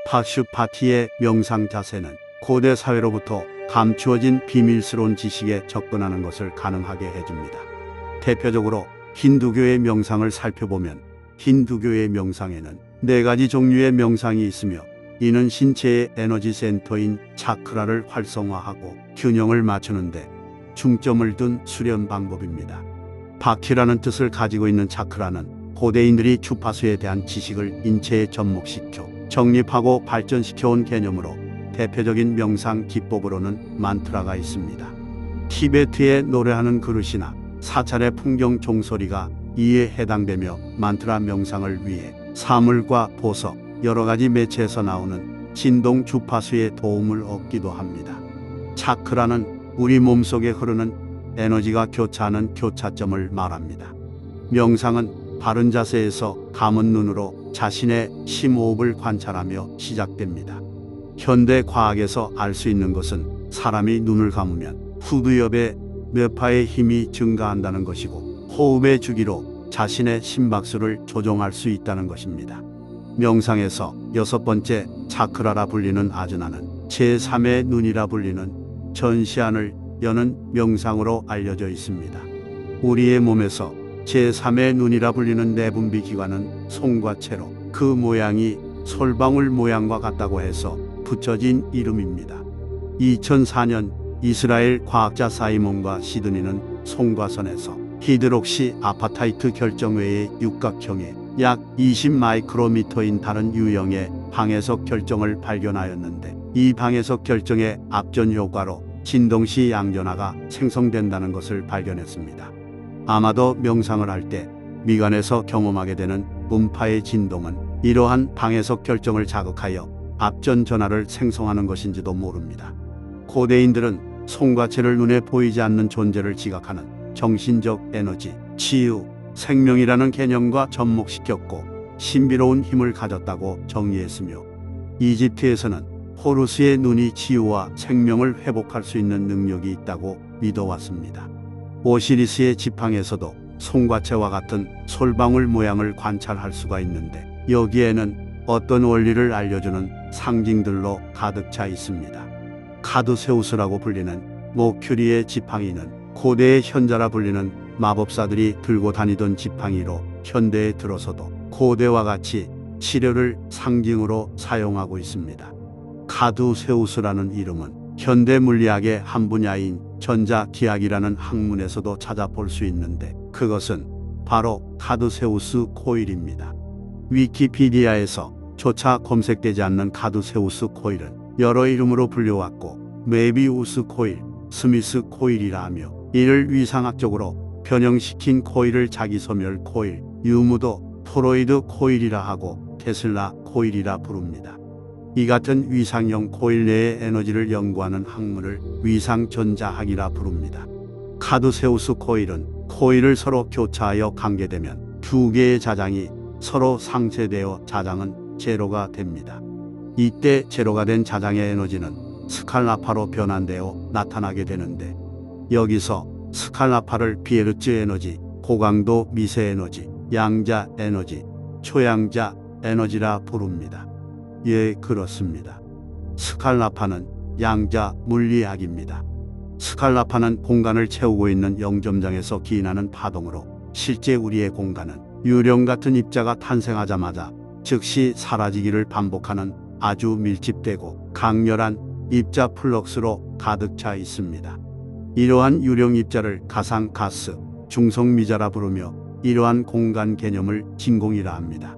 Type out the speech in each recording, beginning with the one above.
파슈파티의 명상 자세는 고대 사회로부터 감추어진 비밀스러운 지식에 접근하는 것을 가능하게 해줍니다. 대표적으로 힌두교의 명상을 살펴보면 힌두교의 명상에는 4가지 종류의 명상이 있으며 이는 신체의 에너지 센터인 차크라를 활성화하고 균형을 맞추는데 중점을 둔 수련 방법입니다. 바키라는 뜻을 가지고 있는 차크라는 고대인들이 주파수에 대한 지식을 인체에 접목시켜 정립하고 발전시켜온 개념으로 대표적인 명상 기법으로는 만트라가 있습니다. 티베트의 노래하는 그릇이나 사찰의 풍경 종소리가 이에 해당되며 만트라 명상을 위해 사물과 보석, 여러가지 매체에서 나오는 진동 주파수의 도움을 얻기도 합니다. 차크라는 우리 몸속에 흐르는 에너지가 교차하는 교차점을 말합니다. 명상은 바른 자세에서 감은 눈으로 자신의 심호흡을 관찰하며 시작됩니다. 현대 과학에서 알 수 있는 것은 사람이 눈을 감으면 후두엽의 뇌파의 힘이 증가한다는 것이고 호흡의 주기로 자신의 심박수를 조정할 수 있다는 것입니다. 명상에서 6번째 차크라라 불리는 아즈나는 제3의 눈이라 불리는 전시안을 여는 명상으로 알려져 있습니다. 우리의 몸에서 제3의 눈이라 불리는 내분비 기관은 손과 채로 그 모양이 솔방울 모양과 같다고 해서 붙여진 이름입니다. 2004년 이스라엘 과학자 사이몬과 시드니는 송과선에서 히드록시 아파타이트 결정 외의 육각형의 약 20 마이크로미터인 다른 유형의 방해석 결정을 발견하였는데 이 방해석 결정의 압전 효과로 진동시 양전하가 생성된다는 것을 발견했습니다. 아마도 명상을 할 때 미간에서 경험하게 되는 음파의 진동은 이러한 방해석 결정을 자극하여 압전 전하를 생성하는 것인지도 모릅니다. 고대인들은 손과 채를 눈에 보이지 않는 존재를 지각하는 정신적 에너지, 치유, 생명이라는 개념과 접목시켰고 신비로운 힘을 가졌다고 정의했으며 이집트에서는 호루스의 눈이 치유와 생명을 회복할 수 있는 능력이 있다고 믿어왔습니다. 오시리스의 지팡에서도 손과 채와 같은 솔방울 모양을 관찰할 수가 있는데 여기에는 어떤 원리를 알려주는 상징들로 가득 차 있습니다. 카두세우스라고 불리는 모큐리의 지팡이는 고대의 현자라 불리는 마법사들이 들고 다니던 지팡이로 현대에 들어서도 고대와 같이 치료를 상징으로 사용하고 있습니다. 카두세우스라는 이름은 현대 물리학의 한 분야인 전자기학이라는 학문에서도 찾아볼 수 있는데 그것은 바로 카두세우스 코일입니다. 위키피디아에서 조차 검색되지 않는 카두세우스 코일은 여러 이름으로 불려왔고 메비우스 코일, 스미스 코일이라 하며 이를 위상학적으로 변형시킨 코일을 자기소멸 코일, 유무도 프로이드 코일이라 하고 테슬라 코일이라 부릅니다. 이 같은 위상형 코일 내의 에너지를 연구하는 학문을 위상전자학이라 부릅니다. 카두세우스 코일은 코일을 서로 교차하여 관계되면 두 개의 자장이 서로 상쇄되어 자장은 제로가 됩니다. 이때 제로가 된 자장의 에너지는 스칼라파로 변환되어 나타나게 되는데 여기서 스칼라파를 비에르츠 에너지, 고강도 미세 에너지, 양자 에너지, 초양자 에너지라 부릅니다. 예, 그렇습니다. 스칼라파는 양자 물리학입니다. 스칼라파는 공간을 채우고 있는 영점장에서 기인하는 파동으로 실제 우리의 공간은 유령 같은 입자가 탄생하자마자 즉시 사라지기를 반복하는 아주 밀집되고 강렬한 입자 플럭스로 가득 차 있습니다. 이러한 유령 입자를 가상가스, 중성미자라 부르며 이러한 공간 개념을 진공이라 합니다.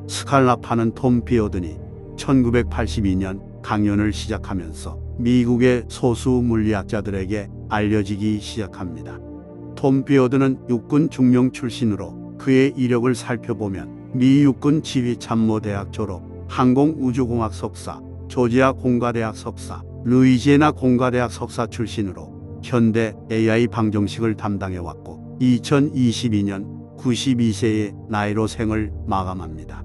스칼라파는 톰 비어든이 1982년 강연을 시작하면서 미국의 소수 물리학자들에게 알려지기 시작합니다. 톰 비어든은 육군 중령 출신으로 그의 이력을 살펴보면 미 육군 지휘참모대학 졸업, 항공우주공학 석사, 조지아 공과대학 석사, 루이지애나 공과대학 석사 출신으로 현대 AI 방정식을 담당해왔고 2022년 92세의 나이로 생을 마감합니다.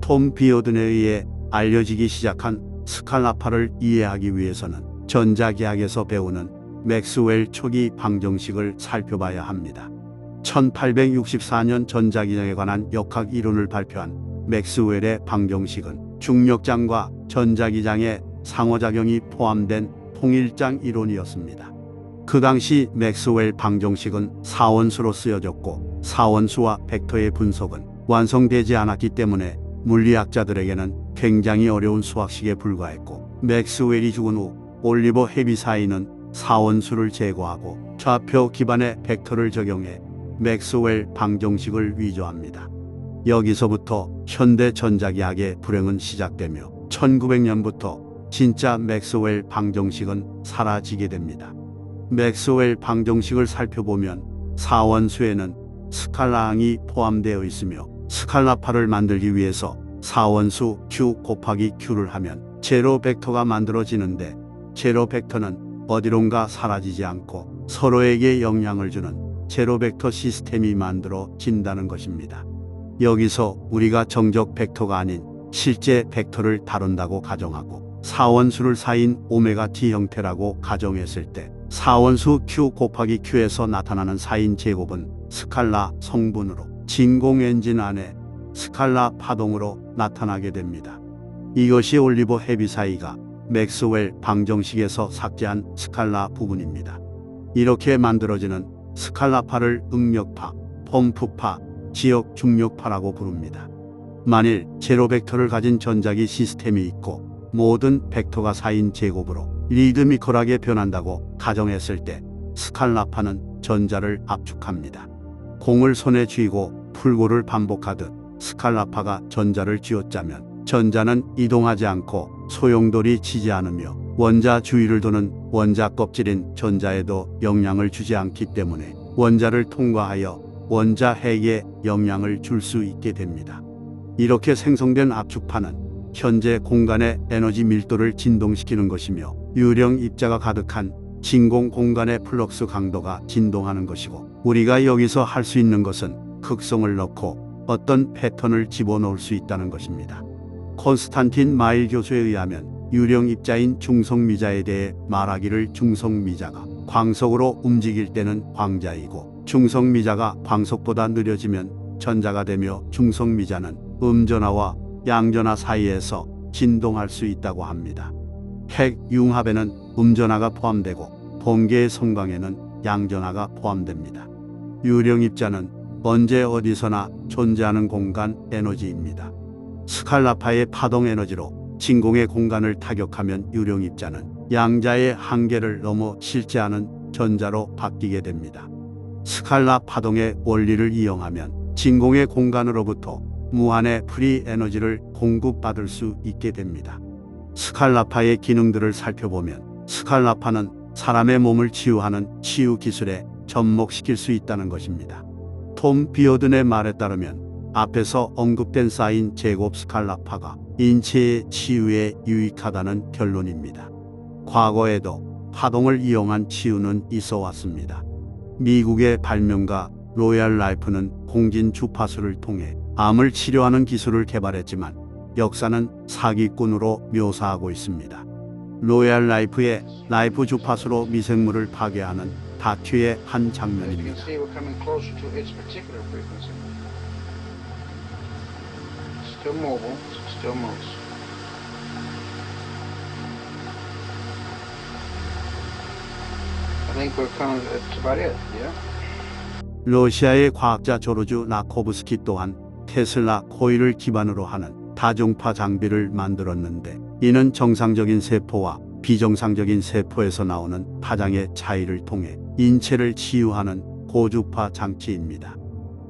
톰 비어든에 의해 알려지기 시작한 스칼라파를 이해하기 위해서는 전자기학에서 배우는 맥스웰 초기 방정식을 살펴봐야 합니다. 1864년 전자기장에 관한 역학 이론을 발표한 맥스웰의 방정식은 중력장과 전자기장의 상호작용이 포함된 통일장 이론이었습니다. 그 당시 맥스웰 방정식은 사원수로 쓰여졌고 사원수와 벡터의 분석은 완성되지 않았기 때문에 물리학자들에게는 굉장히 어려운 수학식에 불과했고, 맥스웰이 죽은 후 올리버 헤비사이는 사원수를 제거하고 좌표 기반의 벡터를 적용해 맥스웰 방정식을 위조합니다. 여기서부터 현대 전자기학의 불행은 시작되며 1900년부터 진짜 맥스웰 방정식은 사라지게 됩니다. 맥스웰 방정식을 살펴보면 사원수에는 스칼라항이 포함되어 있으며 스칼라파를 만들기 위해서 사원수 Q 곱하기 Q를 하면 제로 벡터가 만들어지는데, 제로 벡터는 어디론가 사라지지 않고 서로에게 영향을 주는 제로 벡터 시스템이 만들어진다는 것입니다. 여기서 우리가 정적 벡터가 아닌 실제 벡터를 다룬다고 가정하고 사원수를 사인 오메가 t 형태라고 가정했을 때 사원수 Q 곱하기 Q에서 나타나는 사인 제곱은 스칼라 성분으로 진공 엔진 안에 스칼라 파동으로 나타나게 됩니다. 이것이 올리버 헤비사이가 맥스웰 방정식에서 삭제한 스칼라 부분입니다. 이렇게 만들어지는 스칼라파를 응력파, 펌프파, 지역 중력파라고 부릅니다. 만일 제로 벡터를 가진 전자기 시스템이 있고 모든 벡터가 사인 제곱으로 리드미컬하게 변한다고 가정했을 때 스칼라파는 전자를 압축합니다. 공을 손에 쥐고 풀고를 반복하듯 스칼라파가 전자를 쥐어짜면 전자는 이동하지 않고 소용돌이 치지 않으며 원자 주위를 도는 원자 껍질인 전자에도 영향을 주지 않기 때문에 원자를 통과하여 원자 핵에 영향을 줄 수 있게 됩니다. 이렇게 생성된 압축파는 현재 공간의 에너지 밀도를 진동시키는 것이며 유령 입자가 가득한 진공 공간의 플럭스 강도가 진동하는 것이고, 우리가 여기서 할 수 있는 것은 극성을 넣고 어떤 패턴을 집어넣을 수 있다는 것입니다. 콘스탄틴 마일 교수에 의하면 유령 입자인 중성미자에 대해 말하기를 중성미자가 광속으로 움직일 때는 광자이고 중성미자가 광속보다 느려지면 전자가 되며 중성미자는 음전하와 양전하 사이에서 진동할 수 있다고 합니다. 핵 융합에는 음전하가 포함되고 번개의 성광에는 양전하가 포함됩니다. 유령 입자는 언제 어디서나 존재하는 공간 에너지입니다. 스칼라파의 파동 에너지로 진공의 공간을 타격하면 유령 입자는 양자의 한계를 넘어 실제하는 전자로 바뀌게 됩니다. 스칼라 파동의 원리를 이용하면 진공의 공간으로부터 무한의 프리 에너지를 공급받을 수 있게 됩니다. 스칼라파의 기능들을 살펴보면 스칼라파는 사람의 몸을 치유하는 치유 기술에 접목시킬 수 있다는 것입니다. 톰 비어든의 말에 따르면 앞에서 언급된 사인 제곱 스칼라파가 인체의 치유에 유익하다는 결론입니다. 과거에도 파동을 이용한 치유는 있어 왔습니다. 미국의 발명가 로얄 라이프는 공진 주파수를 통해 암을 치료하는 기술을 개발했지만 역사는 사기꾼으로 묘사하고 있습니다. 로얄 라이프의 라이프 주파수로 미생물을 파괴하는 다큐의 한 장면입니다. 러시아의 과학자 조르주 나코브스키 또한 테슬라 코일을 기반으로 하는 다중파 장비를 만들었는데, 이는 정상적인 세포와 비정상적인 세포에서 나오는 파장의 차이를 통해 인체를 치유하는 고주파 장치입니다.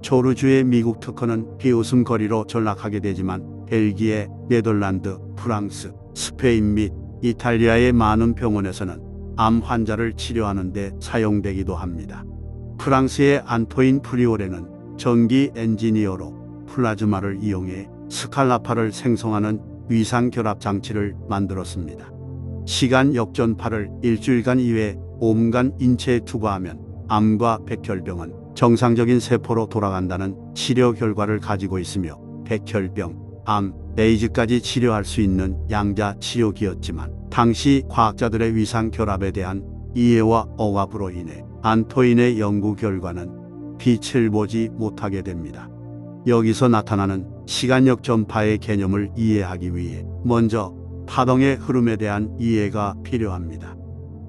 조르주의 미국 특허는 비웃음거리로 전락하게 되지만 벨기에, 네덜란드, 프랑스, 스페인 및 이탈리아의 많은 병원에서는 암 환자를 치료하는 데 사용되기도 합니다. 프랑스의 안토인 프리오레는 전기 엔지니어로 플라즈마를 이용해 스칼라파를 생성하는 위상 결합 장치를 만들었습니다. 시간 역전파를 일주일간 이외에 5분간 인체에 투과하면 암과 백혈병은 정상적인 세포로 돌아간다는 치료 결과를 가지고 있으며 백혈병, 암, 에이즈까지 치료할 수 있는 양자 치료기였지만 당시 과학자들의 위상 결합에 대한 이해와 억압으로 인해 안토인의 연구 결과는 빛을 보지 못하게 됩니다. 여기서 나타나는 시간력 전파의 개념을 이해하기 위해 먼저 파동의 흐름에 대한 이해가 필요합니다.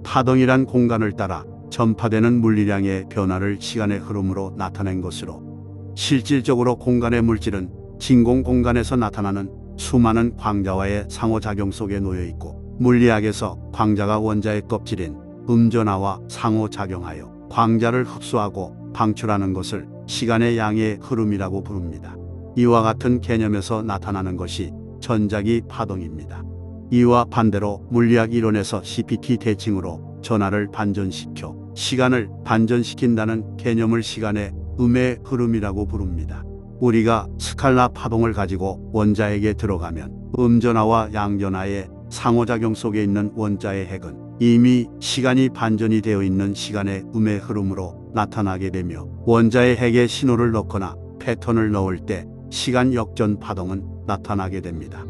파동이란 공간을 따라 전파되는 물리량의 변화를 시간의 흐름으로 나타낸 것으로, 실질적으로 공간의 물질은 진공 공간에서 나타나는 수많은 광자와의 상호작용 속에 놓여 있고, 물리학에서 광자가 원자의 껍질인 음전하와 상호작용하여 광자를 흡수하고 방출하는 것을 시간의 양의 흐름이라고 부릅니다. 이와 같은 개념에서 나타나는 것이 전자기 파동입니다. 이와 반대로 물리학 이론에서 CPT 대칭으로 전하를 반전시켜 시간을 반전시킨다는 개념을 시간의 음의 흐름이라고 부릅니다. 우리가 스칼라 파동을 가지고 원자핵에 들어가면 음전하와 양전하의 상호작용 속에 있는 원자의 핵은 이미 시간이 반전이 되어 있는 시간의 음의 흐름으로 나타나게 되며, 원자의 핵에 신호를 넣거나 패턴을 넣을 때 시간 역전 파동은 나타나게 됩니다.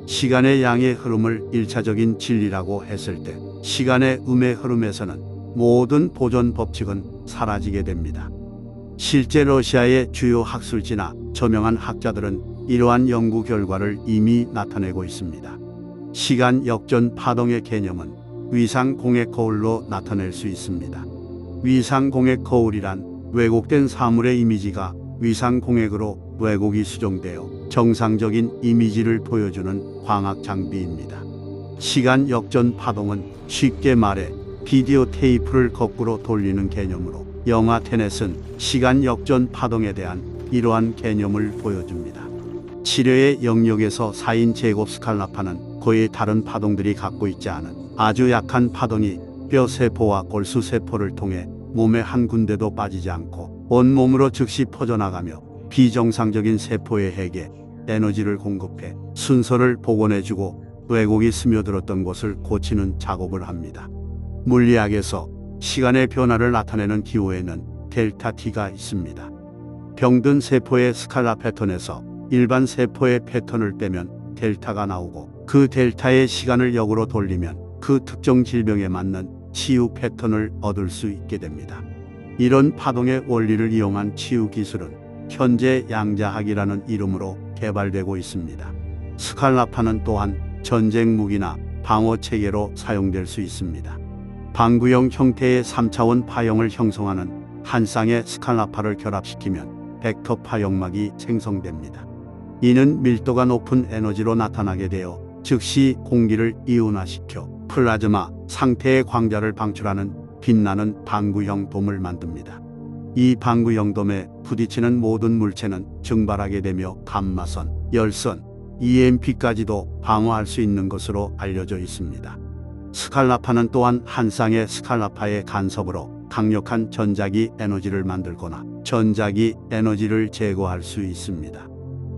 시간의 양의 흐름을 일차적인 진리라고 했을 때 시간의 음의 흐름에서는 모든 보존 법칙은 사라지게 됩니다. 실제 러시아의 주요 학술지나 저명한 학자들은 이러한 연구 결과를 이미 나타내고 있습니다. 시간 역전 파동의 개념은 위상 공획 거울로 나타낼 수 있습니다. 위상 공획 거울이란 왜곡된 사물의 이미지가 위상 공획으로 왜곡이 수정되어 정상적인 이미지를 보여주는 광학 장비입니다. 시간 역전 파동은 쉽게 말해 비디오 테이프를 거꾸로 돌리는 개념으로, 영화 테넷은 시간 역전 파동에 대한 이러한 개념을 보여줍니다. 치료의 영역에서 4인 제곱 스칼라파는 거의 다른 파동들이 갖고 있지 않은 아주 약한 파동이 뼈세포와 골수세포를 통해 몸의 한 군데도 빠지지 않고 온몸으로 즉시 퍼져나가며 비정상적인 세포의 핵에 에너지를 공급해 순서를 복원해주고 왜곡이 스며들었던 것을 고치는 작업을 합니다. 물리학에서 시간의 변화를 나타내는 기호에는 델타 T가 있습니다. 병든 세포의 스칼라 패턴에서 일반 세포의 패턴을 빼면 델타가 나오고, 그 델타의 시간을 역으로 돌리면 그 특정 질병에 맞는 치유 패턴을 얻을 수 있게 됩니다. 이런 파동의 원리를 이용한 치유 기술은 현재 양자학이라는 이름으로 개발되고 있습니다. 스칼라파는 또한 전쟁 무기나 방어 체계로 사용될 수 있습니다. 방구형 형태의 3차원 파형을 형성하는 한 쌍의 스칼라파를 결합시키면 벡터 파형막이 생성됩니다. 이는 밀도가 높은 에너지로 나타나게 되어 즉시 공기를 이온화시켜 플라즈마 상태의 광자를 방출하는 빛나는 방구형 돔을 만듭니다. 이 방구형 돔에 부딪히는 모든 물체는 증발하게 되며 감마선, 열선, EMP까지도 방어할 수 있는 것으로 알려져 있습니다. 스칼라파는 또한 한 쌍의 스칼라파의 간섭으로 강력한 전자기 에너지를 만들거나 전자기 에너지를 제거할 수 있습니다.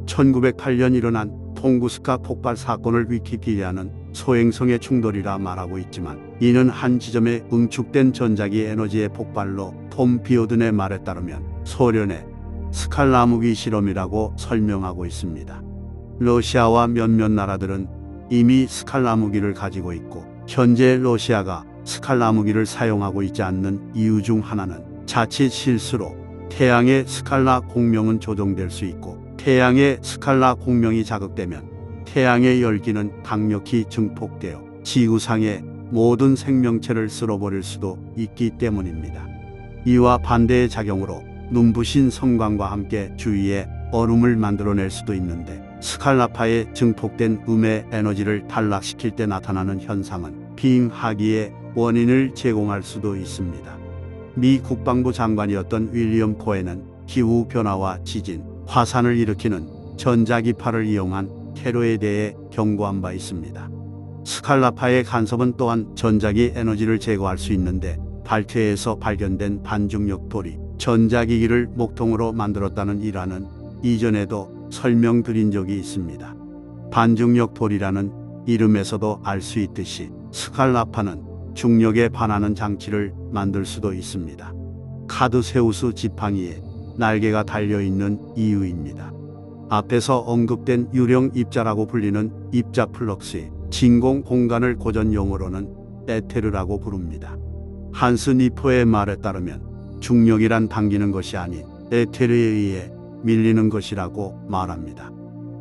1908년 일어난 통구스카 폭발 사건을 위키피디아는 소행성의 충돌이라 말하고 있지만, 이는 한 지점에 응축된 전자기 에너지의 폭발로 톰 비오든의 말에 따르면 소련의 스칼라 무기 실험이라고 설명하고 있습니다. 러시아와 몇몇 나라들은 이미 스칼라 무기를 가지고 있고, 현재 러시아가 스칼라 무기를 사용하고 있지 않는 이유 중 하나는 자칫 실수로 태양의 스칼라 공명은 조종될 수 있고, 태양의 스칼라 공명이 자극되면 태양의 열기는 강력히 증폭되어 지구상의 모든 생명체를 쓸어버릴 수도 있기 때문입니다. 이와 반대의 작용으로 눈부신 성광과 함께 주위에 얼음을 만들어낼 수도 있는데, 스칼라파에 증폭된 음의 에너지를 탈락시킬 때 나타나는 현상은 빙하기의 원인을 제공할 수도 있습니다. 미 국방부 장관이었던 윌리엄 코엔은 기후변화와 지진, 화산을 일으키는 전자기파를 이용한 테러에 대해 경고한 바 있습니다. 스칼라파의 간섭은 또한 전자기 에너지를 제거할 수 있는데, 발트해에서 발견된 반중력 돌이 전자기기를 목통으로 만들었다는 일화는 이전에도 설명드린 적이 있습니다. 반중력 돌이라는 이름에서도 알 수 있듯이 스칼라파는 중력에 반하는 장치를 만들 수도 있습니다. 카드세우스 지팡이에 날개가 달려있는 이유입니다. 앞에서 언급된 유령 입자라고 불리는 입자 플럭스의 진공 공간을 고전 용어로는 에테르라고 부릅니다. 한스 니퍼의 말에 따르면 중력이란 당기는 것이 아닌 에테르에 의해 밀리는 것이라고 말합니다.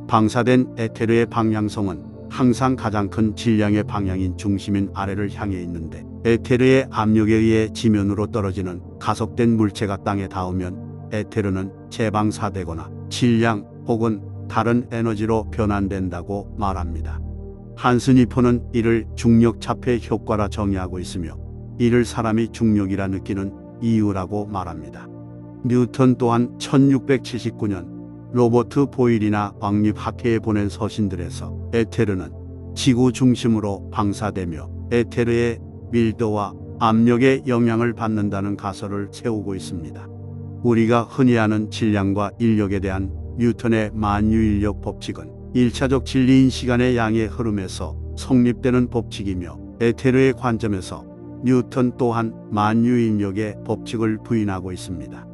방사된 에테르의 방향성은 항상 가장 큰 질량의 방향인 중심인 아래를 향해 있는데, 에테르의 압력에 의해 지면으로 떨어지는 가속된 물체가 땅에 닿으면 에테르는 재방사되거나 질량 혹은 다른 에너지로 변환된다고 말합니다. 한스니퍼는 이를 중력 차폐 효과라 정의하고 있으며, 이를 사람이 중력이라 느끼는 이유라고 말합니다. 뉴턴 또한 1679년 로버트 보일이나 왕립학회에 보낸 서신들에서 에테르는 지구 중심으로 방사되며 에테르의 밀도와 압력에 영향을 받는다는 가설을 세우고 있습니다. 우리가 흔히 아는 질량과 인력에 대한 뉴턴의 만유인력 법칙은 1차적 진리인 시간의 양의 흐름에서 성립되는 법칙이며, 에테르의 관점에서 뉴턴 또한 만유인력의 법칙을 부인하고 있습니다.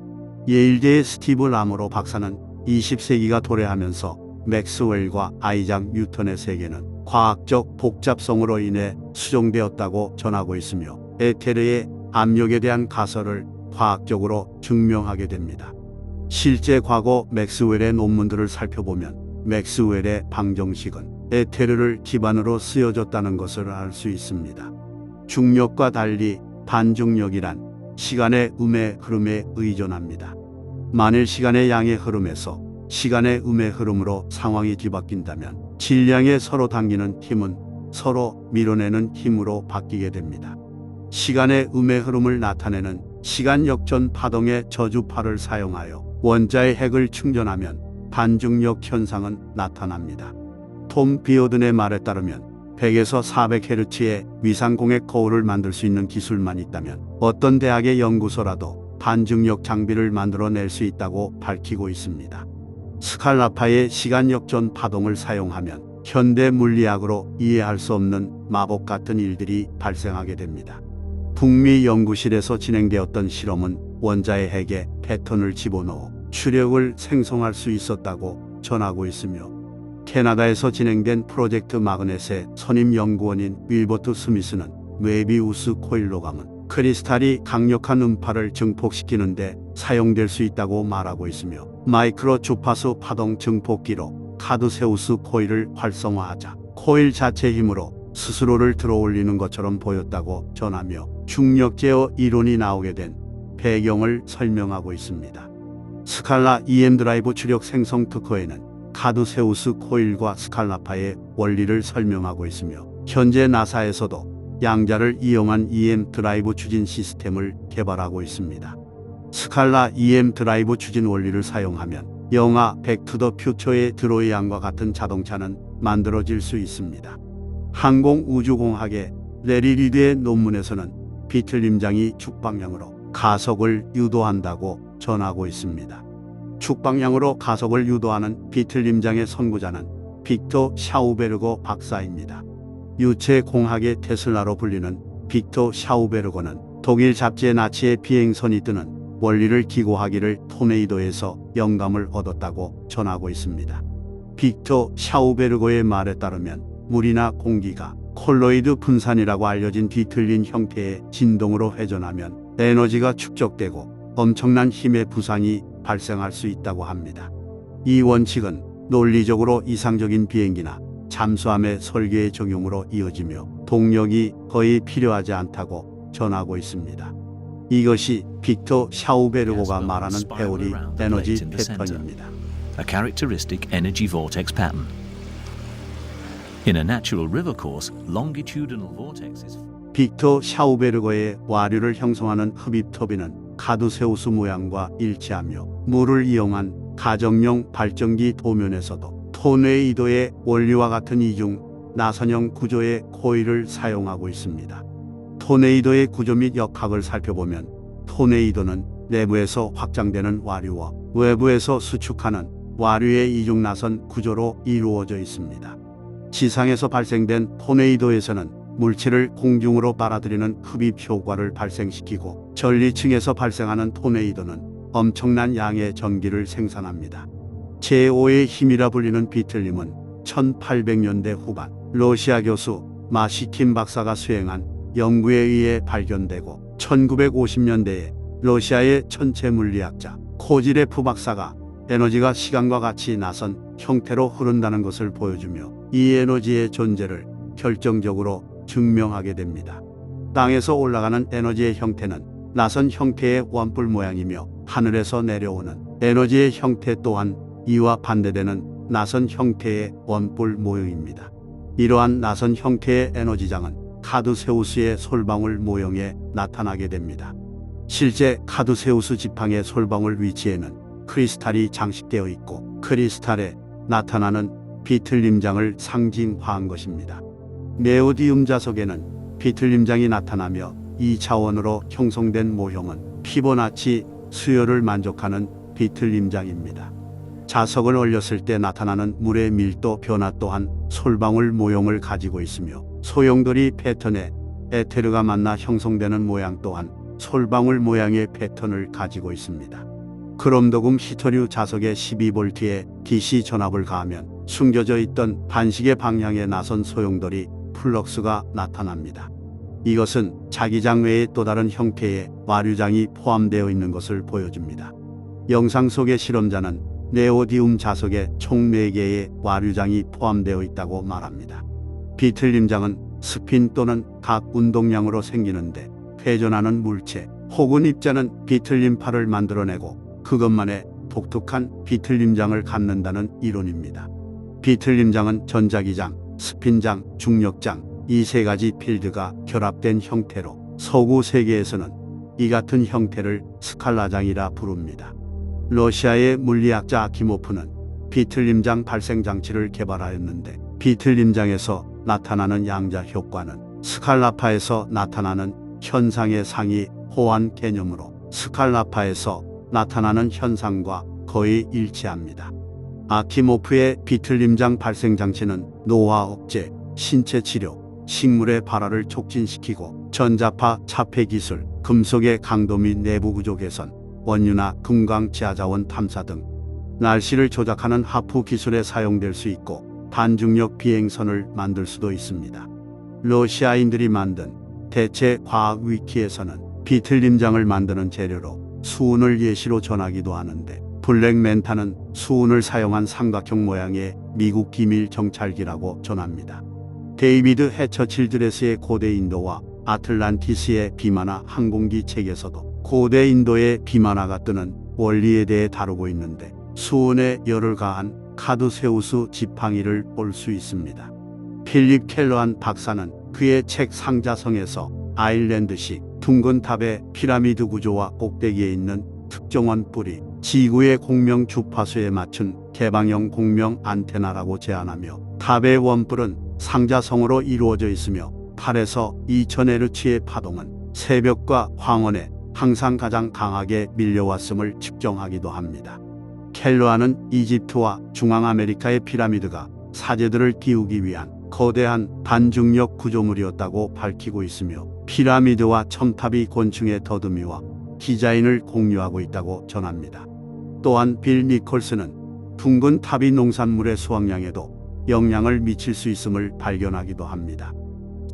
예일대의 스티브 라모로 박사는 20세기가 도래하면서 맥스웰과 아이작 뉴턴의 세계는 과학적 복잡성으로 인해 수정되었다고 전하고 있으며, 에테르의 압력에 대한 가설을 과학적으로 증명하게 됩니다. 실제 과거 맥스웰의 논문들을 살펴보면 맥스웰의 방정식은 에테르를 기반으로 쓰여졌다는 것을 알 수 있습니다. 중력과 달리 반중력이란 시간의 음의 흐름에 의존합니다. 만일 시간의 양의 흐름에서 시간의 음의 흐름으로 상황이 뒤바뀐다면 질량의 서로 당기는 힘은 서로 밀어내는 힘으로 바뀌게 됩니다. 시간의 음의 흐름을 나타내는 시간 역전 파동의 저주파를 사용하여 원자의 핵을 충전하면 반중력 현상은 나타납니다. 톰 비오든의 말에 따르면 100에서 400Hz의 위상공액 거울을 만들 수 있는 기술만 있다면 어떤 대학의 연구소라도 반중력 장비를 만들어낼 수 있다고 밝히고 있습니다. 스칼라파의 시간 역전 파동을 사용하면 현대 물리학으로 이해할 수 없는 마법 같은 일들이 발생하게 됩니다. 북미 연구실에서 진행되었던 실험은 원자의 핵에 패턴을 집어넣어 추력을 생성할 수 있었다고 전하고 있으며, 캐나다에서 진행된 프로젝트 마그넷의 선임 연구원인 윌버트 스미스는 웨비우스 코일로 감은 크리스탈이 강력한 음파를 증폭시키는데 사용될 수 있다고 말하고 있으며, 마이크로 주파수 파동 증폭기로 카드세우스 코일을 활성화하자 코일 자체 힘으로 스스로를 들어올리는 것처럼 보였다고 전하며, 중력 제어 이론이 나오게 된 배경을 설명하고 있습니다. 스칼라 EM 드라이브 추력 생성 특허에는 카드세우스 코일과 스칼라파의 원리를 설명하고 있으며, 현재 나사에서도 양자를 이용한 EM 드라이브 추진 시스템을 개발하고 있습니다. 스칼라 EM 드라이브 추진 원리를 사용하면 영화 백투더 퓨처의 드로이 양과 같은 자동차는 만들어질 수 있습니다. 항공우주공학의 레리 리드의 논문에서는 비틀림장이 축방향으로 가속을 유도한다고 전하고 있습니다. 축방향으로 가속을 유도하는 비틀림장의 선구자는 빅터 샤우베르거 박사입니다. 유체공학의 테슬라로 불리는 빅터 샤우베르거는 독일 잡지에 나치의 비행선이 뜨는 원리를 기고하기를 토네이도에서 영감을 얻었다고 전하고 있습니다. 빅터 샤우베르거의 말에 따르면 물이나 공기가 콜로이드 분산이라고 알려진 뒤틀린 형태의 진동으로 회전하면 에너지가 축적되고 엄청난 힘의 부상이 발생할 수 있다고 합니다. 이 원칙은 논리적으로 이상적인 비행기나 잠수함의 설계의 적용으로 이어지며 동력이 거의 필요하지 않다고 전하고 있습니다. 이것이 빅터 샤우베르고가 말하는 회오리 에너지 패턴입니다. A characteristic energy vortex pattern. In a natural river course, longitudinal vortexes. 빅터 샤우베르거의 와류를 형성하는 흡입 터빈은 카드세우스 모양과 일치하며 물을 이용한 가정용 발전기 도면에서도 토네이도의 원리와 같은 이중 나선형 구조의 코일을 사용하고 있습니다. 토네이도의 구조 및 역학을 살펴보면 토네이도는 내부에서 확장되는 와류와 외부에서 수축하는 와류의 이중 나선 구조로 이루어져 있습니다. 지상에서 발생된 토네이도에서는 물체를 공중으로 빨아들이는 흡입 효과를 발생시키고, 전리층에서 발생하는 토네이도는 엄청난 양의 전기를 생산합니다. 제5의 힘이라 불리는 비틀림은 1800년대 후반 러시아 교수 마시킨 박사가 수행한 연구에 의해 발견되고, 1950년대에 러시아의 천체 물리학자 코지레프 박사가 에너지가 시간과 같이 나선 형태로 흐른다는 것을 보여주며 이 에너지의 존재를 결정적으로 증명하게 됩니다. 땅에서 올라가는 에너지의 형태는 낯선 형태의 원뿔 모양이며 하늘에서 내려오는 에너지의 형태 또한 이와 반대되는 낯선 형태의 원뿔 모형입니다. 이러한 낯선 형태의 에너지장은 카두세우스의 솔방울 모형에 나타나게 됩니다. 실제 카두세우스 지팡의 솔방울 위치에는 크리스탈이 장식되어 있고 크리스탈에 나타나는 비틀림장을 상징화한 것입니다. 네오디움 자석에는 비틀림장이 나타나며 2차원으로 형성된 모형은 피보나치 수열을 만족하는 비틀림장입니다. 자석을 얼렸을 때 나타나는 물의 밀도 변화 또한 솔방울 모형을 가지고 있으며 소용돌이 패턴에 에테르가 만나 형성되는 모양 또한 솔방울 모양의 패턴을 가지고 있습니다. 크롬도금 히토류 자석의 12V의 DC 전압을 가하면 숨겨져 있던 반식의 방향에 나선 소용돌이 플럭스가 나타납니다. 이것은 자기장 외에 또 다른 형태의 와류장이 포함되어 있는 것을 보여줍니다. 영상 속의 실험자는 네오디움 자석에 총 4개의 와류장이 포함되어 있다고 말합니다. 비틀림장은 스핀 또는 각 운동량으로 생기는데 회전하는 물체 혹은 입자는 비틀림파를 만들어내고 그것만의 독특한 비틀림장을 갖는다는 이론입니다. 비틀림장은 전자기장, 스핀장, 중력장 이 3가지 필드가 결합된 형태로 서구 세계에서는 이 같은 형태를 스칼라장이라 부릅니다. 러시아의 물리학자 아키모프는 비틀림장 발생 장치를 개발하였는데 비틀림장에서 나타나는 양자 효과는 스칼라파에서 나타나는 현상의 상이 호환 개념으로 스칼라파에서 나타나는 현상과 거의 일치합니다. 아키모프의 비틀림장 발생 장치는 노화 억제, 신체 치료, 식물의 발화를 촉진시키고 전자파 차폐 기술, 금속의 강도 및 내부 구조 개선, 원유나 금강 지하자원 탐사 등 날씨를 조작하는 하프 기술에 사용될 수 있고 반중력 비행선을 만들 수도 있습니다. 러시아인들이 만든 대체 과학 위키에서는 비틀림장을 만드는 재료로 수은을 예시로 전하기도 하는데 블랙맨타는 수은을 사용한 삼각형 모양의 미국 기밀 정찰기라고 전합니다. 데이비드 해처 칠드레스의 고대 인도와 아틀란티스의 비마나 항공기 책에서도 고대 인도의 비마나가 뜨는 원리에 대해 다루고 있는데 수은에 열을 가한 카두세우스 지팡이를 볼 수 있습니다. 필립 켈러한 박사는 그의 책 상자성에서 아일랜드식 둥근 탑의 피라미드 구조와 꼭대기에 있는 특정원 뿔이 지구의 공명 주파수에 맞춘 개방형 공명 안테나라고 제안하며 탑의 원뿔은 상자성으로 이루어져 있으며 8에서 2000Hz의 파동은 새벽과 황혼에 항상 가장 강하게 밀려왔음을 측정하기도 합니다. 켈러아는 이집트와 중앙아메리카의 피라미드가 사제들을 띄우기 위한 거대한 반중력 구조물이었다고 밝히고 있으며 피라미드와 첨탑이 곤충의 더듬이와 디자인을 공유하고 있다고 전합니다. 또한 빌 니콜스는 둥근 탑이 농산물의 수확량에도 영향을 미칠 수 있음을 발견하기도 합니다.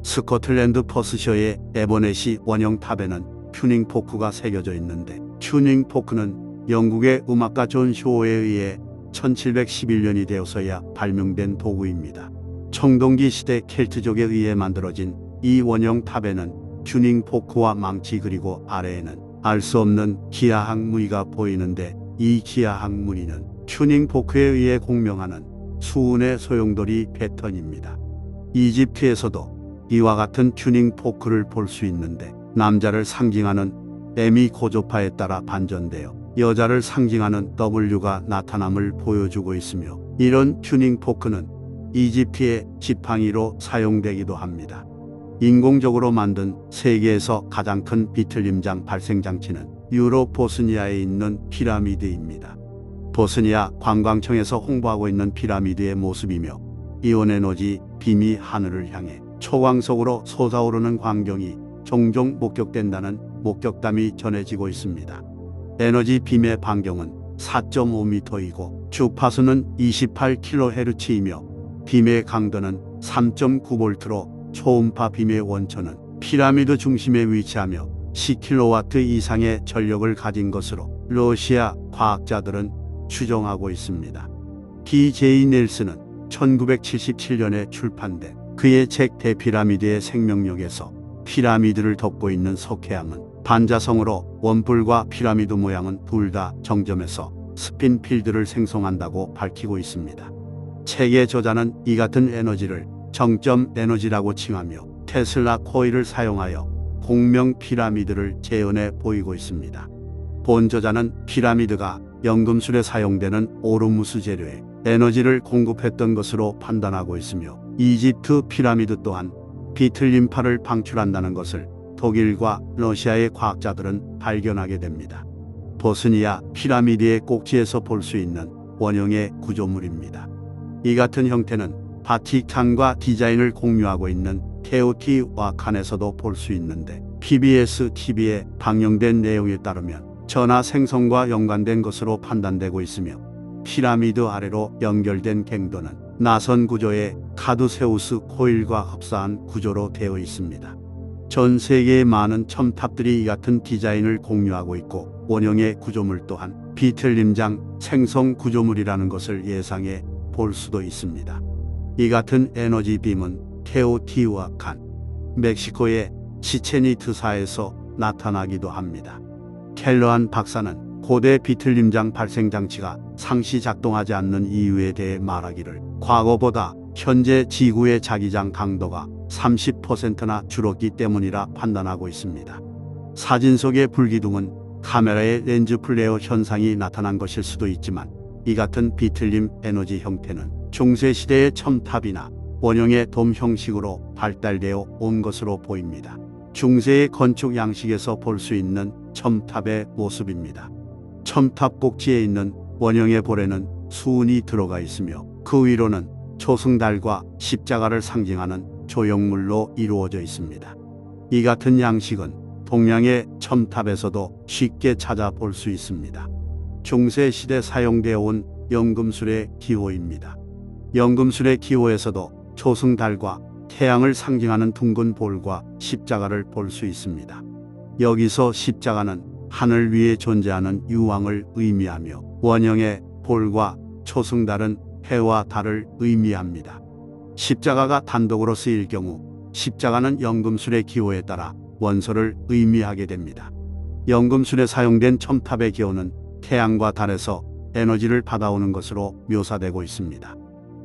스코틀랜드 퍼스셔의 에버넷이 원형 탑에는 튜닝 포크가 새겨져 있는데 튜닝 포크는 영국의 음악가 존 쇼어에 의해 1711년이 되어서야 발명된 도구입니다. 청동기 시대 켈트족에 의해 만들어진 이 원형 탑에는 튜닝 포크와 망치 그리고 아래에는 알 수 없는 기하학 무늬가 보이는데 이 기하학 무늬는 튜닝 포크에 의해 공명하는 수은의 소용돌이 패턴입니다. 이집트에서도 이와 같은 튜닝 포크를 볼 수 있는데 남자를 상징하는 M이 고조파에 따라 반전되어 여자를 상징하는 W가 나타남을 보여주고 있으며 이런 튜닝 포크는 이집트의 지팡이로 사용되기도 합니다. 인공적으로 만든 세계에서 가장 큰 비틀림장 발생 장치는 유럽 보스니아에 있는 피라미드입니다. 보스니아 관광청에서 홍보하고 있는 피라미드의 모습이며 이온에너지 빔이 하늘을 향해 초광석으로 솟아오르는 광경이 종종 목격된다는 목격담이 전해지고 있습니다. 에너지 빔의 반경은 4.5m이고 주파수는 28kHz이며 빔의 강도는 3.9V로 초음파 빔의 원천은 피라미드 중심에 위치하며 10kW 이상의 전력을 가진 것으로 러시아 과학자들은 추정하고 있습니다. D.J. 넬슨은 1977년에 출판된 그의 책 대피라미드의 생명력에서 피라미드를 덮고 있는 석회암은 반자성으로 원뿔과 피라미드 모양은 둘 다 정점에서 스핀 필드를 생성한다고 밝히고 있습니다. 책의 저자는 이 같은 에너지를 정점 에너지라고 칭하며 테슬라 코일을 사용하여 공명 피라미드를 재현해 보이고 있습니다. 본 저자는 피라미드가 연금술에 사용되는 오르무스 재료에 에너지를 공급했던 것으로 판단하고 있으며 이집트 피라미드 또한 비틀림파를 방출한다는 것을 독일과 러시아의 과학자들은 발견하게 됩니다. 보스니아 피라미드의 꼭지에서 볼 수 있는 원형의 구조물입니다. 이 같은 형태는 바티칸과 디자인을 공유하고 있는 테오티와칸에서도 볼 수 있는데 PBS TV에 방영된 내용에 따르면 전하 생성과 연관된 것으로 판단되고 있으며 피라미드 아래로 연결된 갱도는 나선 구조의 카두세우스 코일과 흡사한 구조로 되어 있습니다. 전 세계의 많은 첨탑들이 이 같은 디자인을 공유하고 있고 원형의 구조물 또한 비틀림장 생성 구조물이라는 것을 예상해 볼 수도 있습니다. 이 같은 에너지 빔은 테오티우아칸, 멕시코의 치첸이트사에서 나타나기도 합니다. 켈러한 박사는 고대 비틀림장 발생 장치가 상시 작동하지 않는 이유에 대해 말하기를 과거보다 현재 지구의 자기장 강도가 30%나 줄었기 때문이라 판단하고 있습니다. 사진 속의 불기둥은 카메라의 렌즈 플레어 현상이 나타난 것일 수도 있지만 이 같은 비틀림 에너지 형태는 중세시대의 첨탑이나 원형의 돔 형식으로 발달되어 온 것으로 보입니다. 중세의 건축 양식에서 볼 수 있는 첨탑의 모습입니다. 첨탑 꼭지에 있는 원형의 볼에는 수은이 들어가 있으며 그 위로는 초승달과 십자가를 상징하는 조형물로 이루어져 있습니다. 이 같은 양식은 동양의 첨탑에서도 쉽게 찾아볼 수 있습니다. 중세시대 사용되어 온 연금술의 기호입니다. 연금술의 기호에서도 초승달과 태양을 상징하는 둥근 볼과 십자가를 볼 수 있습니다. 여기서 십자가는 하늘 위에 존재하는 유황을 의미하며 원형의 볼과 초승달은 해와 달을 의미합니다. 십자가가 단독으로 쓰일 경우 십자가는 연금술의 기호에 따라 원소를 의미하게 됩니다. 연금술에 사용된 첨탑의 기호는 태양과 달에서 에너지를 받아오는 것으로 묘사되고 있습니다.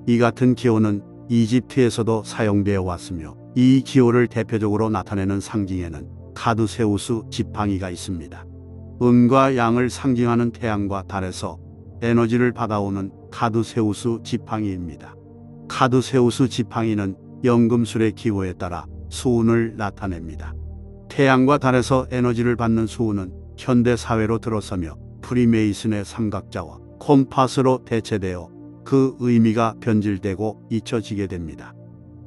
이 같은 기호는 이집트에서도 사용되어 왔으며 이 기호를 대표적으로 나타내는 상징에는 카두세우스 지팡이가 있습니다. 음과 양을 상징하는 태양과 달에서 에너지를 받아오는 카두세우스 지팡이입니다. 카두세우스 지팡이는 연금술의 기호에 따라 수운을 나타냅니다. 태양과 달에서 에너지를 받는 수운은 현대 사회로 들어서며 프리메이슨의 삼각자와 콤파스로 대체되어 그 의미가 변질되고 잊혀지게 됩니다.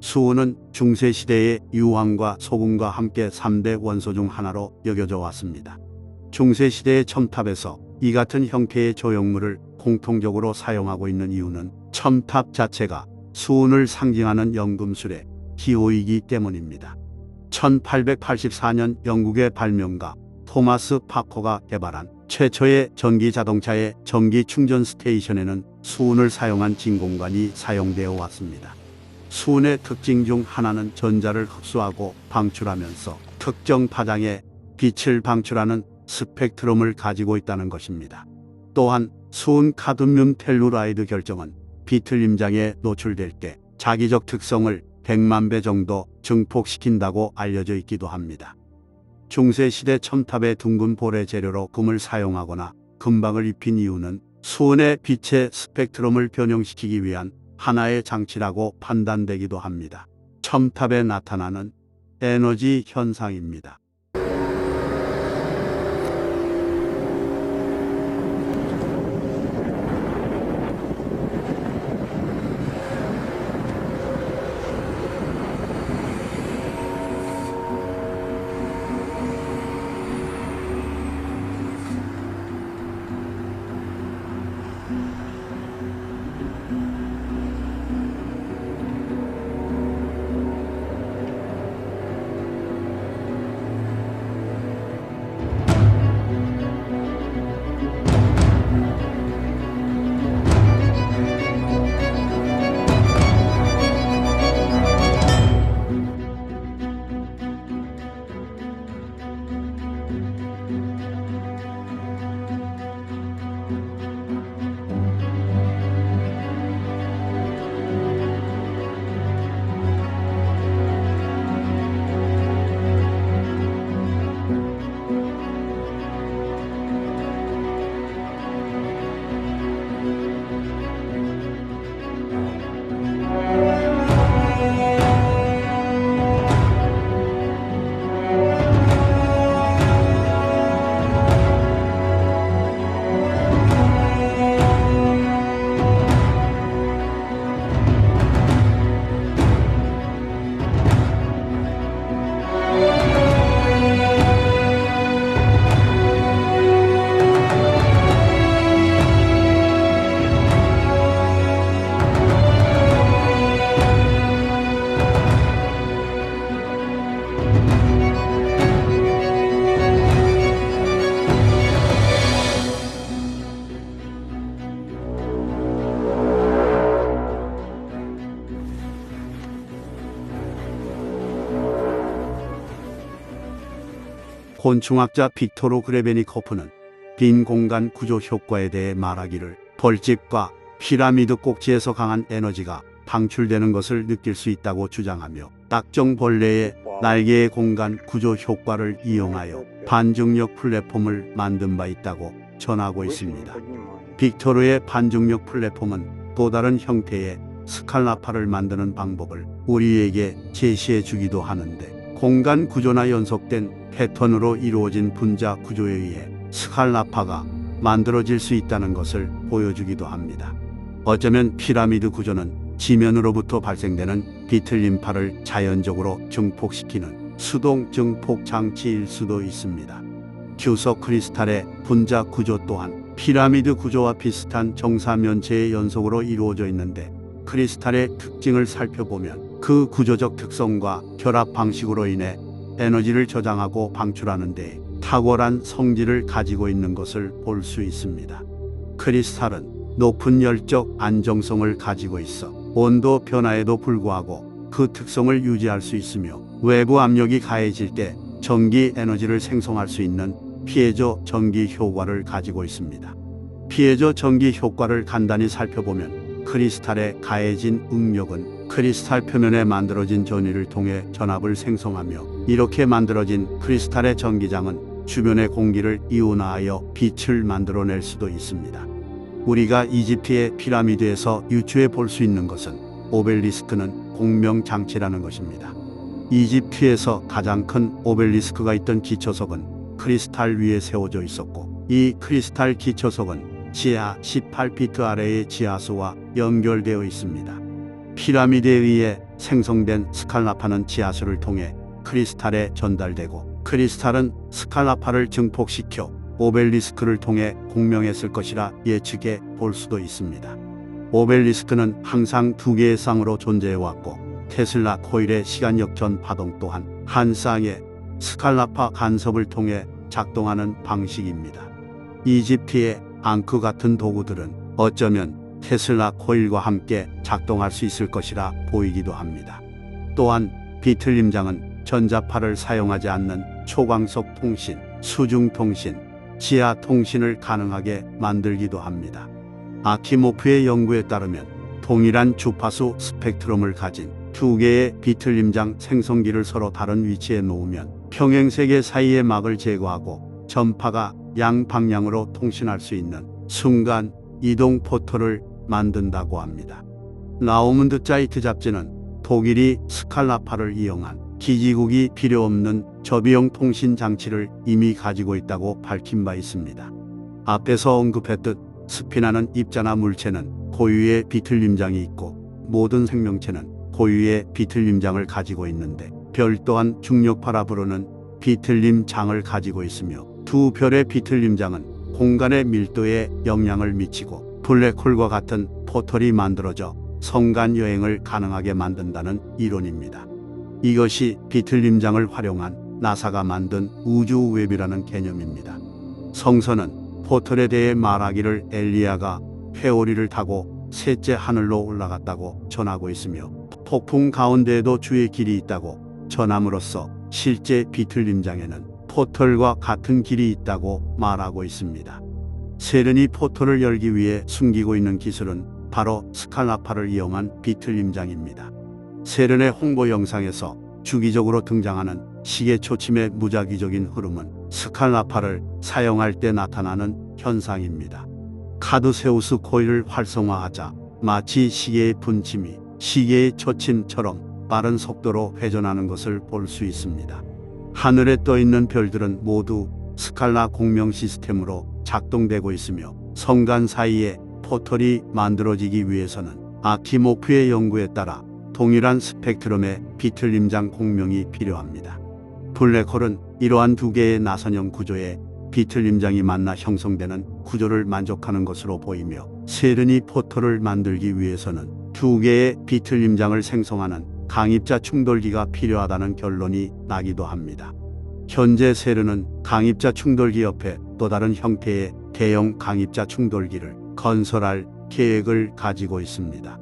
수은은 중세시대의 유황과 소금과 함께 3대 원소 중 하나로 여겨져 왔습니다. 중세시대의 첨탑에서 이 같은 형태의 조형물을 공통적으로 사용하고 있는 이유는 첨탑 자체가 수운을 상징하는 연금술의 기호이기 때문입니다. 1884년 영국의 발명가 토마스 파커가 개발한 최초의 전기 자동차의 전기 충전 스테이션에는 수은을 사용한 진공관이 사용되어 왔습니다. 수은의 특징 중 하나는 전자를 흡수하고 방출하면서 특정 파장의 빛을 방출하는 스펙트럼을 가지고 있다는 것입니다. 또한 수은 카드뮴 텔루라이드 결정은 비틀림장에 노출될 때 자기적 특성을 100만 배 정도 증폭시킨다고 알려져 있기도 합니다. 중세시대 첨탑의 둥근 볼의 재료로 금을 사용하거나 금박을 입힌 이유는 수은의 빛의 스펙트럼을 변형시키기 위한 하나의 장치라고 판단되기도 합니다. 첨탑에 나타나는 에너지 현상입니다. 곤충학자 빅토르 그레베니코프는 빈 공간 구조 효과에 대해 말하기를 벌집과 피라미드 꼭지에서 강한 에너지가 방출되는 것을 느낄 수 있다고 주장하며 딱정벌레의 날개의 공간 구조 효과를 이용하여 반중력 플랫폼을 만든 바 있다고 전하고 있습니다. 빅토르의 반중력 플랫폼은 또 다른 형태의 스칼라파를 만드는 방법을 우리에게 제시해 주기도 하는데, 공간 구조나 연속된 패턴으로 이루어진 분자 구조에 의해 스칼라파가 만들어질 수 있다는 것을 보여주기도 합니다. 어쩌면 피라미드 구조는 지면으로부터 발생되는 비틀림파를 자연적으로 증폭시키는 수동 증폭 장치일 수도 있습니다. 규석 크리스탈의 분자 구조 또한 피라미드 구조와 비슷한 정사면체의 연속으로 이루어져 있는데, 크리스탈의 특징을 살펴보면 그 구조적 특성과 결합 방식으로 인해 에너지를 저장하고 방출하는 데 탁월한 성질을 가지고 있는 것을 볼 수 있습니다. 크리스탈은 높은 열적 안정성을 가지고 있어 온도 변화에도 불구하고 그 특성을 유지할 수 있으며, 외부 압력이 가해질 때 전기 에너지를 생성할 수 있는 피에조 전기 효과를 가지고 있습니다. 피에조 전기 효과를 간단히 살펴보면 크리스탈에 가해진 응력은 크리스탈 표면에 만들어진 전위를 통해 전압을 생성하며, 이렇게 만들어진 크리스탈의 전기장은 주변의 공기를 이온화하여 빛을 만들어낼 수도 있습니다. 우리가 이집트의 피라미드에서 유추해 볼 수 있는 것은 오벨리스크는 공명장치라는 것입니다. 이집트에서 가장 큰 오벨리스크가 있던 기초석은 크리스탈 위에 세워져 있었고, 이 크리스탈 기초석은 지하 18피트 아래의 지하수와 연결되어 있습니다. 피라미드에 의해 생성된 스칼라파는 지하수를 통해 크리스탈에 전달되고, 크리스탈은 스칼라파를 증폭시켜 오벨리스크를 통해 공명했을 것이라 예측해 볼 수도 있습니다. 오벨리스크는 항상 두 개의 쌍으로 존재해왔고, 테슬라 코일의 시간역전 파동 또한 한 쌍의 스칼라파 간섭을 통해 작동하는 방식입니다. 이집트의 앙크 같은 도구들은 어쩌면 테슬라 코일과 함께 작동할 수 있을 것이라 보이기도 합니다. 또한 비틀림장은 전자파를 사용하지 않는 초광속 통신, 수중 통신, 지하 통신을 가능하게 만들기도 합니다. 아키모프의 연구에 따르면 동일한 주파수 스펙트럼을 가진 두 개의 비틀림장 생성기를 서로 다른 위치에 놓으면 평행세계 사이의 막을 제거하고 전파가 양방향으로 통신할 수 있는 순간 이동 포털을 만든다고 합니다. 라우문드 자이트 잡지는 독일이 스칼라파를 이용한 기지국이 필요 없는 저비용 통신 장치를 이미 가지고 있다고 밝힌 바 있습니다. 앞에서 언급했듯 스피나는 입자나 물체는 고유의 비틀림장이 있고, 모든 생명체는 고유의 비틀림장을 가지고 있는데, 별 또한 중력파라 부르는 비틀림장을 가지고 있으며, 두 별의 비틀림장은 공간의 밀도에 영향을 미치고 블랙홀과 같은 포털이 만들어져 성간 여행을 가능하게 만든다는 이론입니다. 이것이 비틀림장을 활용한 나사가 만든 우주웹이라는 개념입니다. 성서는 포털에 대해 말하기를 엘리야가 회오리를 타고 셋째 하늘로 올라갔다고 전하고 있으며, 폭풍 가운데에도 주의 길이 있다고 전함으로써 실제 비틀림장에는 포털과 같은 길이 있다고 말하고 있습니다. 세른이 포털을 열기 위해 숨기고 있는 기술은 바로 스칼라파를 이용한 비틀림장입니다. 세른의 홍보 영상에서 주기적으로 등장하는 시계 초침의 무작위적인 흐름은 스칼라파를 사용할 때 나타나는 현상입니다. 카드세우스 코일을 활성화하자 마치 시계의 분침이 시계의 초침처럼 빠른 속도로 회전하는 것을 볼 수 있습니다. 하늘에 떠 있는 별들은 모두 스칼라 공명 시스템으로 작동되고 있으며, 성간 사이에 포털이 만들어지기 위해서는 아키모프의 연구에 따라 동일한 스펙트럼의 비틀림장 공명이 필요합니다. 블랙홀은 이러한 두 개의 나선형 구조의 비틀림장이 만나 형성되는 구조를 만족하는 것으로 보이며, 세른이 포털을 만들기 위해서는 두 개의 비틀림장을 생성하는 강입자 충돌기가 필요하다는 결론이 나기도 합니다. 현재 세른은 강입자 충돌기 옆에 또 다른 형태의 대형 강입자 충돌기를 건설할 계획을 가지고 있습니다.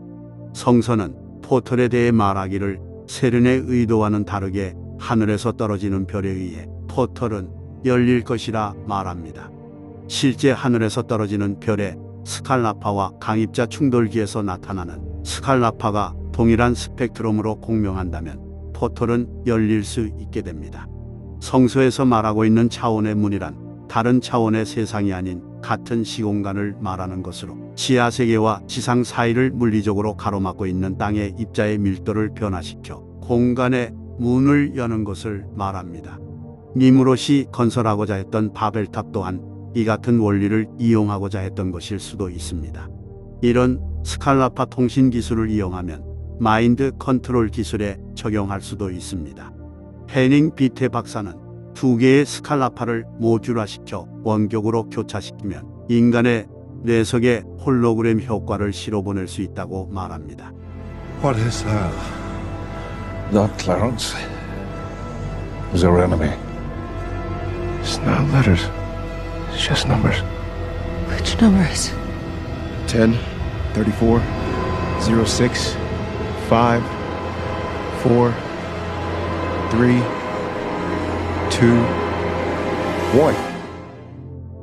성서는 포털에 대해 말하기를 세른의 의도와는 다르게 하늘에서 떨어지는 별에 의해 포털은 열릴 것이라 말합니다. 실제 하늘에서 떨어지는 별의 스칼라파와 강입자 충돌기에서 나타나는 스칼라파가 동일한 스펙트럼으로 공명한다면 포털은 열릴 수 있게 됩니다. 성서에서 말하고 있는 차원의 문이란 다른 차원의 세상이 아닌 같은 시공간을 말하는 것으로 지하세계와 지상 사이를 물리적으로 가로막고 있는 땅의 입자의 밀도를 변화시켜 공간의 문을 여는 것을 말합니다. 니무롯이 건설하고자 했던 바벨탑 또한 이 같은 원리를 이용하고자 했던 것일 수도 있습니다. 이런 스칼라파 통신 기술을 이용하면 마인드 컨트롤 기술에 적용할 수도 있습니다. 헤닝 비테 박사는 두 개의 스칼라파를 모듈화시켜 원격으로 교차시키면 인간의 뇌석에 홀로그램 효과를 실어보낼 수 있다고 말합니다. What is that? Not Clarence. He's our enemy. It's not letters. It's just numbers. Which numbers? 10, 34, 06, 5, 4, 3, 2, 1.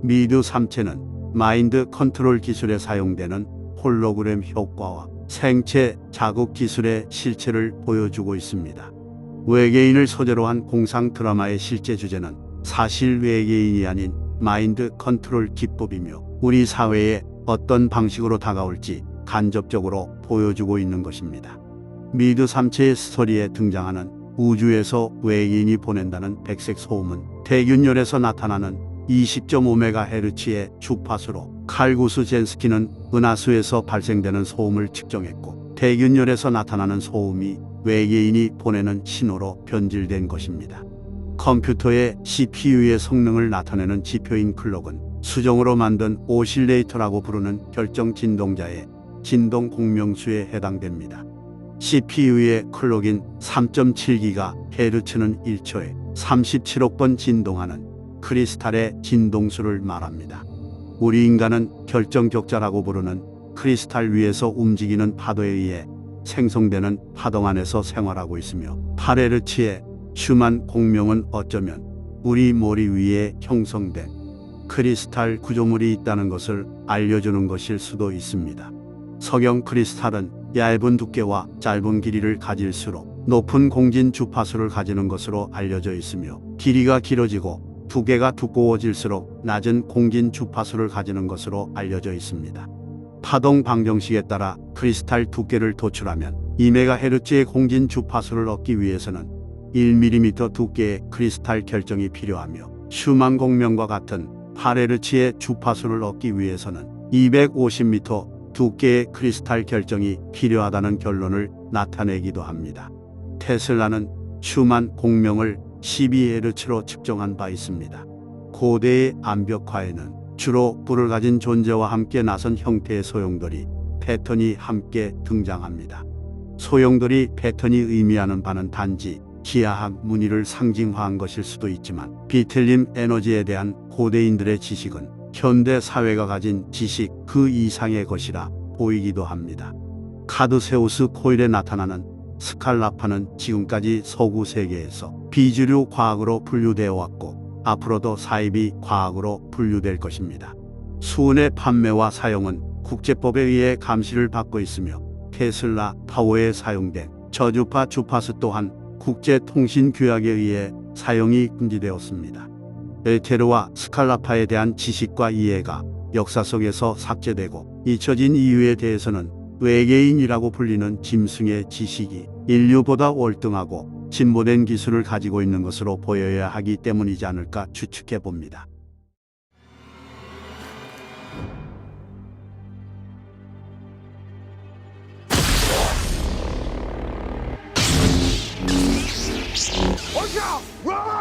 미드 3체는 마인드 컨트롤 기술에 사용되는 홀로그램 효과와 생체 자극 기술의 실체를 보여주고 있습니다. 외계인을 소재로 한 공상 드라마의 실제 주제는 사실 외계인이 아닌 마인드 컨트롤 기법이며 우리 사회에 어떤 방식으로 다가올지 간접적으로 보여주고 있는 것입니다. 미드 3체의 스토리에 등장하는 우주에서 외계인이 보낸다는 백색 소음은 대균열에서 나타나는 20.5MHz의 주파수로 칼구스 젠스키는 은하수에서 발생되는 소음을 측정했고 대균열에서 나타나는 소음이 외계인이 보내는 신호로 변질된 것입니다. 컴퓨터의 CPU의 성능을 나타내는 지표인 클록은 수정으로 만든 오실레이터라고 부르는 결정 진동자의 진동 공명수에 해당됩니다. CPU의 클록인 3.7GHz는 1초에 37억 번 진동하는 크리스탈의 진동수를 말합니다. 우리 인간은 결정격자라고 부르는 크리스탈 위에서 움직이는 파도에 의해 생성되는 파동 안에서 생활하고 있으며 8Hz의 슈만 공명은 어쩌면 우리 머리 위에 형성된 크리스탈 구조물이 있다는 것을 알려주는 것일 수도 있습니다. 석영 크리스탈은 얇은 두께와 짧은 길이를 가질수록 높은 공진 주파수를 가지는 것으로 알려져 있으며 길이가 길어지고 두께가 두꺼워질수록 낮은 공진 주파수를 가지는 것으로 알려져 있습니다. 파동 방정식에 따라 크리스탈 두께를 도출하면 2MHz의 공진 주파수를 얻기 위해서는 1mm 두께의 크리스탈 결정이 필요하며 슈만 공명과 같은 8Hz의 주파수를 얻기 위해서는 250m 두께의 크리스탈 결정이 필요하다는 결론을 나타내기도 합니다. 테슬라는 슈만 공명을 12Hz로 측정한 바 있습니다. 고대의 암벽화에는 주로 불을 가진 존재와 함께 나선 형태의 소용돌이, 패턴이 함께 등장합니다. 소용돌이 패턴이 의미하는 바는 단지 기하학 무늬를 상징화한 것일 수도 있지만 비틀림 에너지에 대한 고대인들의 지식은 현대 사회가 가진 지식 그 이상의 것이라 보이기도 합니다. 카드세우스 코일에 나타나는 스칼라파는 지금까지 서구 세계에서 비주류 과학으로 분류되어 왔고 앞으로도 사이비 과학으로 분류될 것입니다. 수은의 판매와 사용은 국제법에 의해 감시를 받고 있으며 테슬라 파워에 사용된 저주파 주파수 또한 국제통신규약에 의해 사용이 금지되었습니다. 에테르와 스칼라파에 대한 지식과 이해가 역사 속에서 삭제되고 잊혀진 이유에 대해서는 외계인이라고 불리는 짐승의 지식이 인류보다 월등하고 진보된 기술을 가지고 있는 것으로 보여야 하기 때문이지 않을까 추측해 봅니다. Watch out! Run!